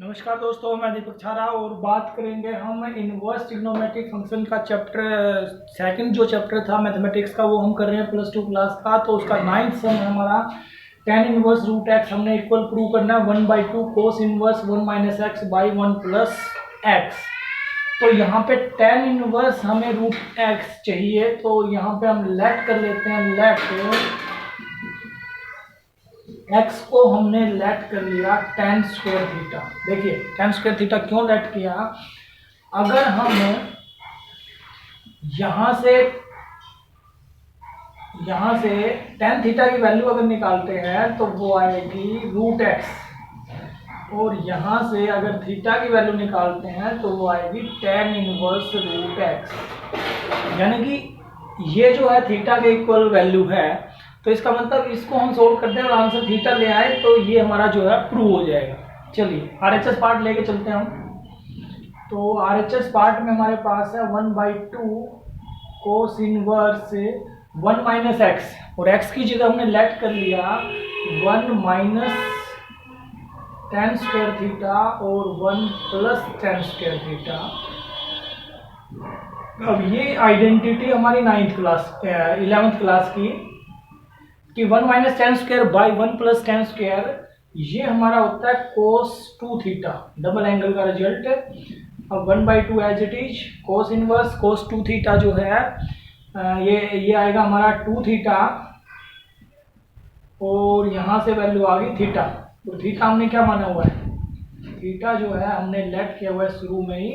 नमस्कार दोस्तों, मैं दीपक छारा और बात करेंगे हम इनवर्स ट्रिग्नोमेट्रिक फंक्शन का चैप्टर सेकंड जो चैप्टर था मैथमेटिक्स का वो हम कर रहे हैं +2 क्लास का। तो उसका 9th सम है हमारा tan इनवर्स रूट एक्स हमने इक्वल प्रूव करना है 1/2 cos inverse 1 - x by 1 + x। तो यहाँ पे tan इनवर्स हमें रूट एक्स चाहिए, तो यहाँ पे हम लेट कर लेते हैं। लेट x को हमने लेट कर लिया tan स्क्वायर थीटा। देखिए tan स्क्वायर थीटा क्यों लेट किया, अगर हम यहां से tan थीटा की वैल्यू अगर निकालते हैं तो वो आएगी रूट एक्स, और यहां से अगर थीटा की वैल्यू निकालते हैं तो वो आएगी tan इनवर्स रूट एक्स। यानी कि ये जो है थीटा के इक्वल वैल्यू है, तो इसका मतलब इसको हम सोल्व करते हैं और आंसर थीटा ले आए तो ये हमारा जो है प्रूव हो जाएगा। चलिए RHS पार्ट लेके चलते हैं हम। तो RHS पार्ट में हमारे पास है 1/2 कोस इनवर्स 1 - x, और x की जगह हमने लेट कर लिया 1 - tan स्क्वायर थीटा और 1 + tan स्क्वायर थीटा। अब ये आइडेंटिटी हमारी 11th क्लास की कि 1 - tan square by 1 + tan square, ये हमारा होता है cos 2 थीटा, डबल एंगल का रिजल्ट। अब 1/2 as it is cos inverse cos 2 theta जो है ये आएगा हमारा 2 थीटा, और यहाँ से वैल्यू आ गई थीटा। तो थीटा हमने क्या माना हुआ है, थीटा जो है हमने लेट किया हुआ है शुरू में ही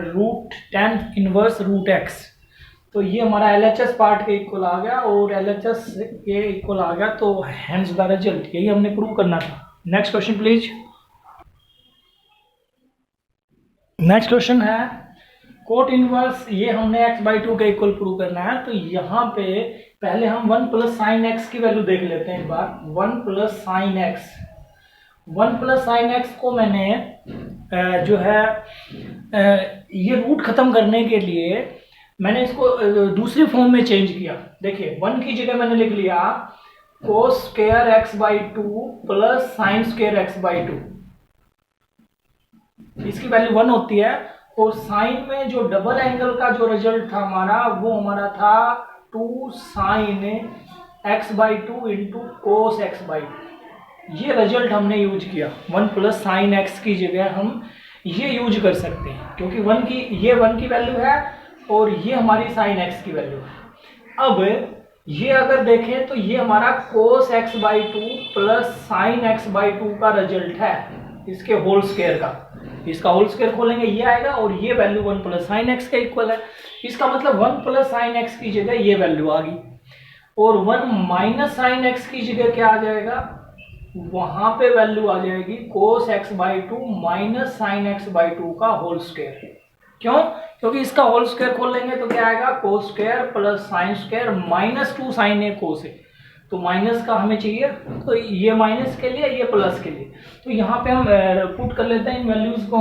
root tan inverse root x. तो ये हमारा LHS पार्ट के इक्वल आ गया और LHS के इक्वल आ गया, तो हेंस द रिजल्ट, यही हमने प्रूव करना था। Next question please. Next question है कोट इनवर्स, ये हमने x/2 के इक्वल प्रूव करना है। तो यहाँ पे पहले हम 1 + sin x की वैल्यू देख लेते हैं एक बार। 1 + sin x, 1 + sin x को मैंने जो है ये रूट खत्म करने के लिए मैंने इसको दूसरी फॉर्म में चेंज किया। देखिए 1 की जगह मैंने लिख लिया cos square x/2 + sin square x/2। इसकी वैल्यू 1 होती है, और साइन में जो डबल एंगल का जो रिजल्ट था हमारा वो हमारा था 2 sin x/2 × cos x/2। ये रिजल्ट हमने यूज किया। 1 + sin x की जगह हम ये यूज कर सकते हैं, क्योंकि 1 की वैल्यू है और ये हमारी sin x की वैल्यू है। अब ये अगर देखें तो ये हमारा cos x/2 + sin x/2 का रिजल्ट है, इसके होल स्क्वायर का। इसका होल स्क्वायर खोलेंगे ये आएगा, और ये वैल्यू 1 + sin x के इक्वल है। इसका मतलब 1 + sin x की जगह ये वैल्यू आ गई, और 1 - sin x की जगह क्या आ जाएगा, वहां पे वैल्यू आ जाएगी cos x/2 - sin x/2 का होल स्क्वायर। क्यों? क्योंकि इसका होल स्क्वायर खोल लेंगे तो क्या आएगा, cos square + sin square -2 sin a cos a। तो माइनस का हमें चाहिए, तो ये माइनस के लिए, ये प्लस के लिए। तो यहाँ पे हम पुट कर लेते हैं इन वैल्यूज को।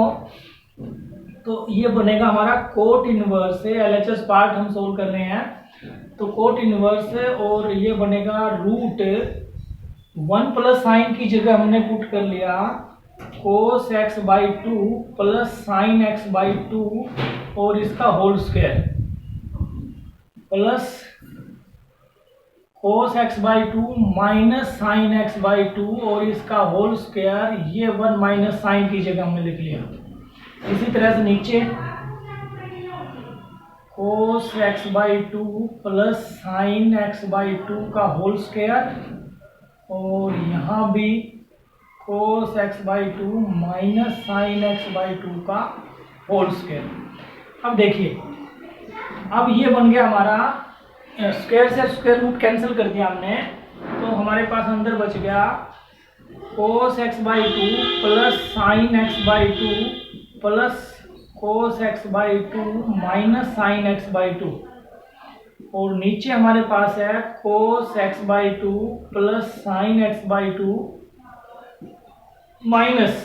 तो ये बनेगा हमारा कोट इनवर्स है, LHS पार्ट हम सोल्व कर रहे हैं। तो कोट इनवर्स है, और ये बनेगा रूट 1 + sin की जगह हमने पुट कर लिया cos x/2 + sin x/2, और इसका whole square plus cos x/2 - sin x/2, और इसका होल स्क्वायर, ये 1 - sin की जगह हमने लिख लिया। इसी तरह से नीचे cos x/2 + sin x/2 का होल स्क्वायर, और यहाँ भी cos x/2 - sin x/2 का होल स्क्वायर। अब देखिए, अब ये बन गया हमारा स्क्वायर से स्क्वायर रूट कैंसिल कर दिया हमने, तो हमारे पास अंदर बच गया cos x/2 + sin x/2 + cos x/2 - sin x/2, और नीचे हमारे पास है cos x/2 + sin x/2 minus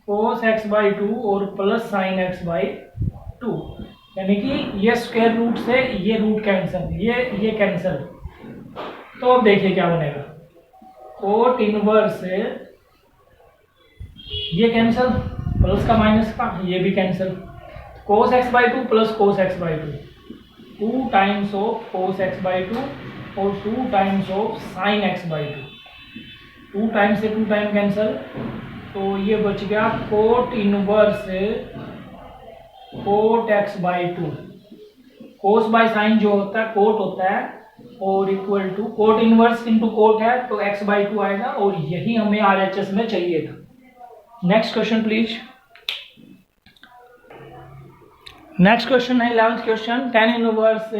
cos x/2 और प्लस sin x/2। यानी कि ये स्क्वायर रूट से ये रूट कैंसिल, ये कैंसिल। तो अब देखिए क्या बनेगा, कोट इनवर्स ये कैंसिल, प्लस का माइनस का ये भी cancel, cos x by two plus cos x by two, 2 times of cos x by two और 2 times of sin x by two, 2 time से 2 टाइम कैंसिल, तो ये बच गया cot inverse cot x by two. Cos by sine जो होता है cot होता है और equal to cot inverse into coat है तो x बाई टू आएगा और यही हमें RHS में चाहिए था। Next question please. Next question है 11th question, tan inverse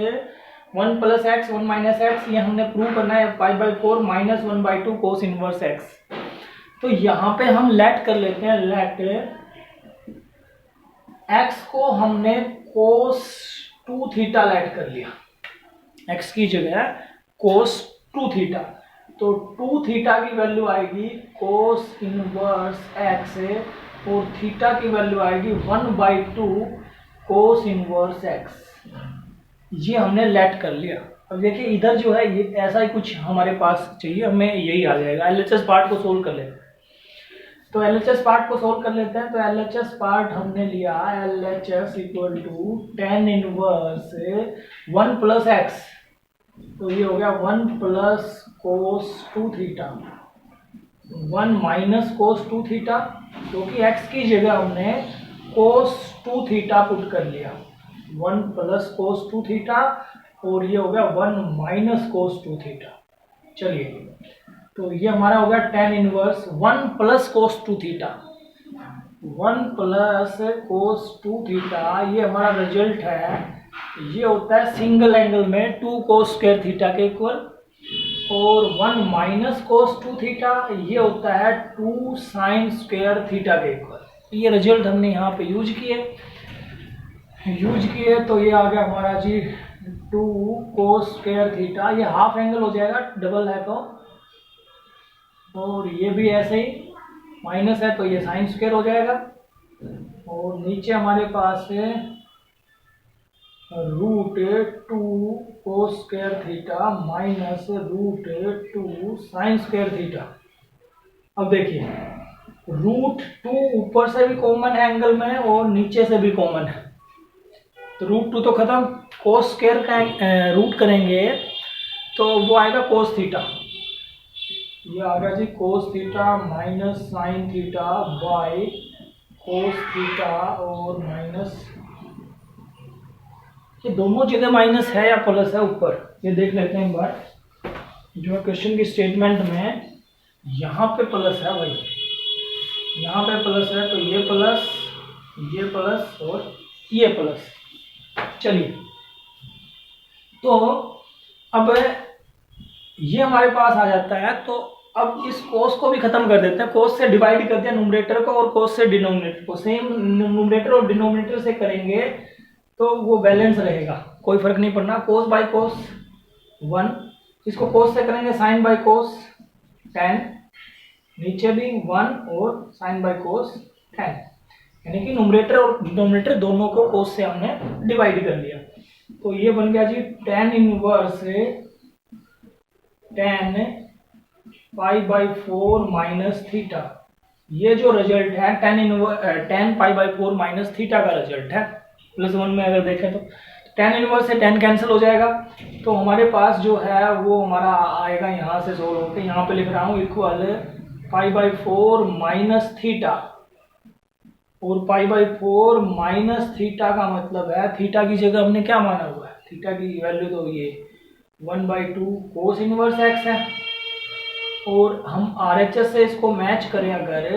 1 plus x 1 minus x, ये हमने प्रूव करना है पाई by 4 minus 1 by 2 cos inverse x. तो यहाँ पे हम लेट कर लेते हैं, लेट एक्स को हमने कोस 2 थीटा लेट कर लिया, एक्स की जगह कोस 2 थीटा, तो 2 थीटा की वैल्यू आएगी कोस इनवर्स एक्स और थीटा की वैल्यू आएगी 1 बाई 2 कोस इनवर्स एक्स। ये हमने लेट कर लिया। अब देखिए इधर जो है ये ऐसा ही कुछ हमारे पास चाहिए, हमें यही आ जाएगा। एलएचएस पार्ट को सोल्व कर लेते हैं, तो एलएचएस पार्ट को सोल्व कर लेते हैं। तो एलएचएस पार्ट हमने लिया LHS equal to tan inverse 1 plus x, तो ये हो गया 1 plus cos 2 theta 1 minus cos 2 theta, क्योंकि एक्स की जगह हमने कोस 2 थीटा पुट कर लिया, 1 प्लस कोस 2 थीटा और ये हो गया 1 माइनस कोस 2 थीटा। चलिए तो ये हमारा हो गया tan inverse 1 plus cos 2 theta, 1 plus cos 2 theta, ये हमारा रिजल्ट है। ये होता है सिंगल एंगल में 2 कोस स्क्वायर थीटा के इक्वल, और 1 माइनस कोस 2 थीटा ये होता है 2 साइन स्क्वायर थीटा के इक्वल। ये रिजल्ट हमने यहाँ पे यूज किए, तो ये आ गया हमारा जी 2 कोस स्क्वायर थीटा, ये हाफ एंगल हो जाएगा, डबल है तो, और ये भी ऐसे ही माइनस है तो ये साइन स्क्वायर हो जाएगा, और नीचे हमारे पास है √2 cos square theta minus √2 sine square theta. अब देखिए √2 ऊपर से भी कॉमन है एंगल में और नीचे से भी कॉमन है, तो √2 तो खत्म, कोस स्क्वायर का रूट करेंगे तो वो आएगा कोस थीटा, ये आ गया जी cos theta minus sine theta by cos theta और माइनस, ये दोनों जगह माइनस है या प्लस है ऊपर, ये देख लेते हैं एक बार। जो है क्वेश्चन की स्टेटमेंट में यहाँ पे प्लस है भाई, यहाँ पे प्लस है, तो ये प्लस और ये प्लस। चलिए तो अब ये हमारे पास आ जाता है, तो अब इस कोस को भी खत्म कर देते हैं, कोस से डिवाइड कर दिया न्यूमरेटर को और कोस से डिनोमिनेटर को, सेम न्यूमरेटर और डिनोमिनेटर से करेंगे तो वो बैलेंस रहेगा, कोई फर्क नहीं पड़ना। कोस बाई कोस 1, इसको कोस से करेंगे साइन बाई कोस 10, नीचे भी 1 और साइन बाई कोस 10, यानी कि न्यूमरेटर और डिनोमिनेटर दोनों को कोस से हमने डिवाइड कर लिया। तो ये बन गया जी tan inverse 10 pi by 4 minus theta. ये जो रिजल्ट है tan pi by 4 minus theta का रिजल्ट है, +1 में अगर देखें तो tan इनवर्स से tan कैंसिल हो जाएगा, तो हमारे पास जो है वो हमारा आएगा यहाँ से सोल्व होकर, यहाँ पे लिख रहा हूँ equal pi by 4 minus theta, और पाई बाई 4 माइनस थीटा का मतलब है थीटा की जगह हमने क्या माना हुआ है, थीटा की वैल्यू तो ये 1/2 कोस इनवर्स एक्स है, और हम RHS से इसको मैच करें अगर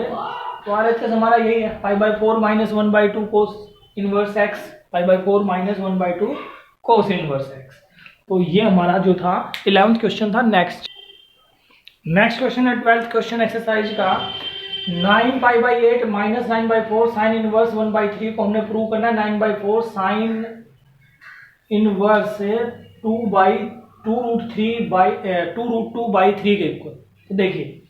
तो RHS हमारा यही है पाई by 4 minus 1/2 cos inverse x, pi by 4 minus 1/2 cos inverse x. तो ये हमारा जो था 11th क्वेश्चन था। नेक्स्ट क्वेश्चन है 12th क्वेश्चन एक्सरसाइज का, 9 pi by 8 minus 9/4 sine inverse 1/3 को हमने प्रूव करना है। 9/4 साइन इनवर्स 2√2/3 के इक्वल। तो देखिए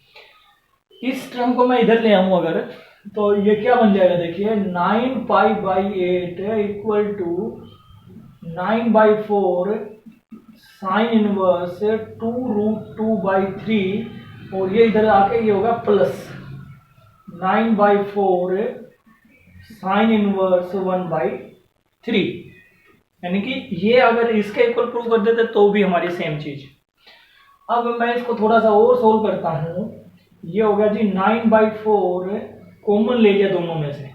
इस टर्म को मैं इधर ले आऊं अगर, तो ये क्या बन जाएगा, देखिए 9 pi by 8 equal to 9/4 sine inverse 2√2/3, और ये इधर आके ये होगा प्लस, 9/4 साइन इनवर्स 1/3, यानी कि ये अगर इसके इक्वल प्रूव कर देते तो भी हमारी सेम चीज। अब मैं इसको थोड़ा सा और सोल्व करता हूं। ये होगा जी 9/4 कॉमन ले लिया दोनों में से,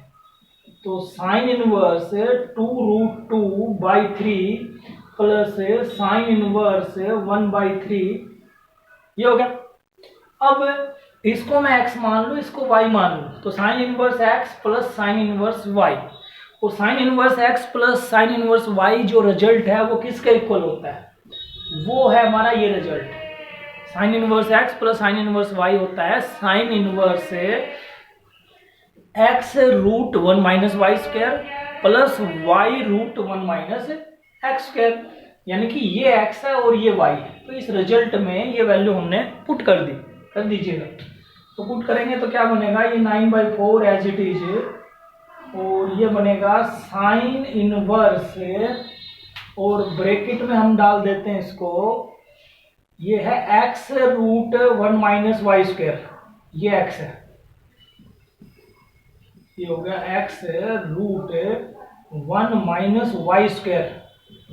तो sign inverse 2√2/3 plus sine inverse 1/3, ये हो गया। अब इसको मैं x मान लूँ, इसको y मान लूँ, तो sign inverse x plus sine inverse y, और sign inverse x plus sine inverse y जो रिजल्ट है वो किसके इक्वल होता है, वो है हमारा ये result. Sine inverse x plus sine inverse y होता है sine inverse x root 1 minus y square plus y root 1 minus x square, यानी कि ये x है और ये y है। तो इस रिजल्ट में ये वैल्यू हमने पुट कर दीजिएगा। तो पुट करेंगे तो क्या बनेगा, ये 9/4 एज इट इज, और ये बनेगा साइन इनवर्स, और ब्रैकेट में हम डाल देते हैं इसको, ये है x root 1 minus y square, ये x है, ये हो गया x root 1 minus y square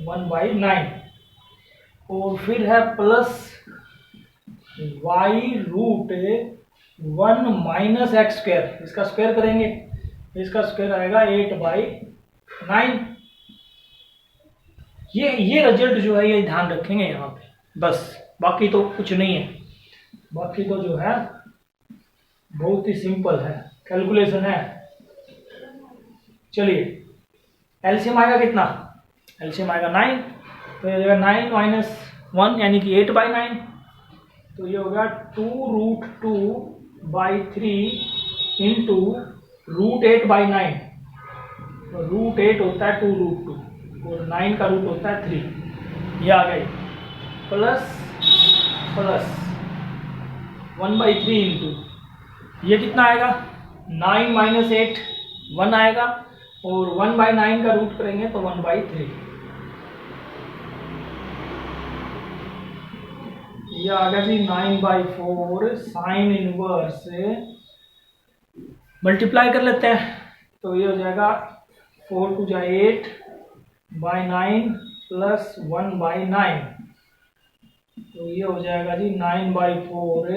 1/9, और फिर है plus y root 1 minus x square, इसका स्क्वायर करेंगे, इसका स्क्वायर आएगा 8/9। ये रिजल्ट जो है ये ध्यान रखेंगे यहाँ पे, बस बाकी तो कुछ नहीं है, बाकी तो जो है बहुत ही सिंपल है, कैलकुलेशन है। चलिए एलसीएम आएगा कितना, एलसीएम आएगा 9, तो ये जाएगा 9 माइनस 1 यानी कि 8/9, तो ये होगा 2√2/3 इंटू रूट 8/9, तो रूट 8 होता है 2√2 और 9 का रूट होता है 3, ये आ गई, प्लस 1/3 इंटू ये कितना आएगा 9 माइनस 8 1 आएगा, और 1/9 का रूट करेंगे तो 1/3, ये आ गया जी 9/4 साइन इनवर्स, मल्टीप्लाई कर लेते हैं तो ये हो जाएगा 4 2 जा 8/9 प्लस 1/9, तो ये हो जाएगा जी 9/4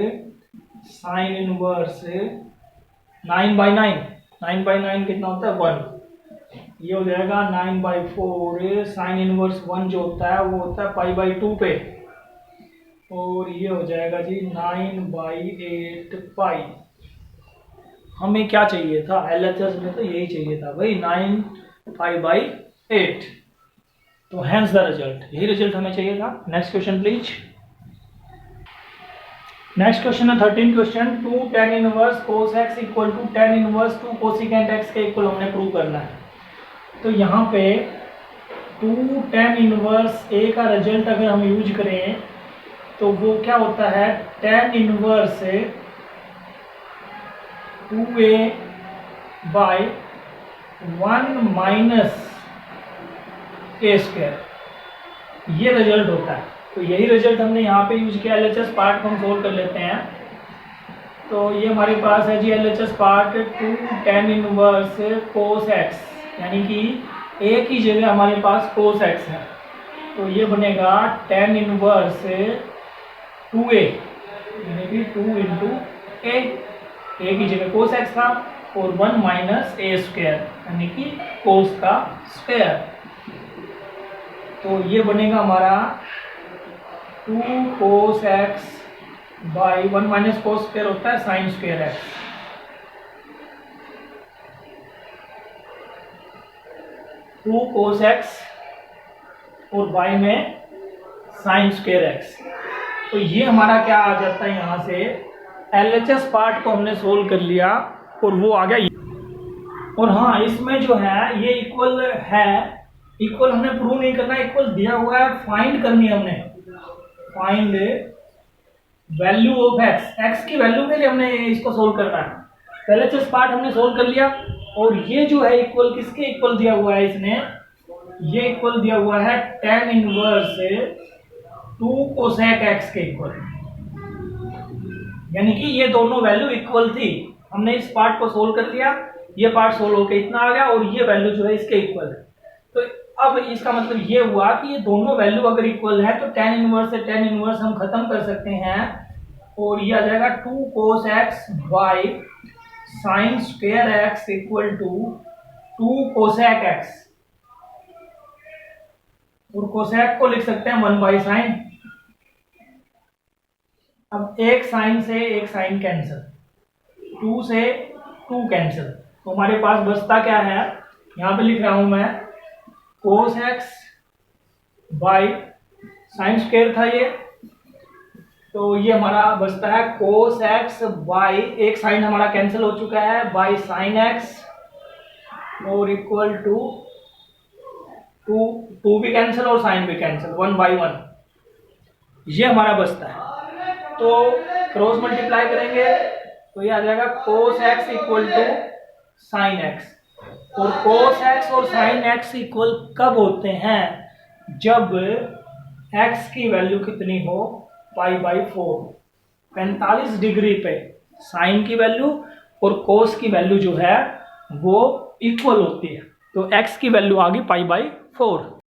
साइन इनवर्स 9/9, 9/9 कितना होता है 1, ये हो जाएगा 9/4 साइन इनवर्स 1 जो होता है वो होता है π/2 पे, और ये हो जाएगा जी 9/8 पाई। हमें क्या चाहिए था, एलएचएस में तो यही चाहिए था भाई 9π/8, तो हैंस द रिजल्ट, यही रिजल्ट हमें चाहिए था। Next question please. Next question है 13 question, 2 tan inverse cos x equal to tan इनवर्स 2 कोसिकेंट x के इक्वल हमने प्रूव करना है। तो यहाँ पे 2 tan इनवर्स a का रिजल्ट अगर हम यूज करें तो वो क्या होता है tan inverse 2a/1 minus a square, ये रिजल्ट होता है। तो यही रिजल्ट हमने यहाँ पे यूज किया। एलएचएस पार्ट को हम सोल्व कर लेते हैं। तो ये हमारे पास है जी LHS part 2 tan inverse cos x, यानी कि a की जगह हमारे पास cos x है, तो ये बनेगा tan इनवर्स 2a, यानी कि 2 इंटू a की जगह cos x था, और 1 माइनस a स्क्वायर यानी कि cos का स्क्वायर, तो ये बनेगा हमारा 2 cos x by 1 minus cos square होता है sign square x, 2 cos x और y में साइन स्क्वायर x। तो ये हमारा क्या आ जाता है, यहाँ से एलएचएस पार्ट को हमने सोल्व कर लिया और वो आ गया। और हाँ, इसमें जो है ये इक्वल है, इक्वल हमने प्रूव नहीं करना, इक्वल दिया हुआ है, फाइंड करनी है हमने, फाइंड वैल्यू ऑफ x की वैल्यू के लिए हमने इसको सोल्व करना है। एलएचएस पार्ट हमने सोल्व कर लिया, और ये जो है इक्वल किसके इक्वल दिया हुआ है, इसने ये इक्वल दिया हुआ है tan इनवर्स 2 कोसेक x के इक्वल, यानी कि ये दोनों वैल्यू इक्वल थी। हमने इस पार्ट को सोल्व कर लिया, ये पार्ट सोल्व होके इतना आ गया और ये वैल्यू जो है इसके इक्वल है। तो अब इसका मतलब ये हुआ कि ये दोनों वैल्यू अगर इक्वल है तो tan इनवर्स से tan इनवर्स हम खत्म कर सकते हैं और ये आ जाएगा 2 cos x by sine square x equal to 2 cosec x, और कोसेक को लिख सकते हैं 1 बाई साइन। अब एक साइन से एक साइन कैंसिल, 2 से 2 कैंसिल, तो हमारे पास बचता क्या है, यहां पे लिख रहा हूं मैं cos x by sine square था ये, तो ये हमारा बचता है cos x बाई एक साइन हमारा कैंसिल हो चुका है बाई साइन x और इक्वल टू 2 भी कैंसिल और साइन भी कैंसिल, 1 बाई 1, ये हमारा बचता है। तो क्रॉस मल्टीप्लाई करेंगे तो ये आ जाएगा cos x equal to sine x, और cos x और sin x इक्वल कब होते हैं, जब x की वैल्यू कितनी हो, पाई बाई 4, 45 डिग्री पे sin की वैल्यू और cos की वैल्यू जो है वो इक्वल होती है, तो x की वैल्यू आ गई पाई बाई 4।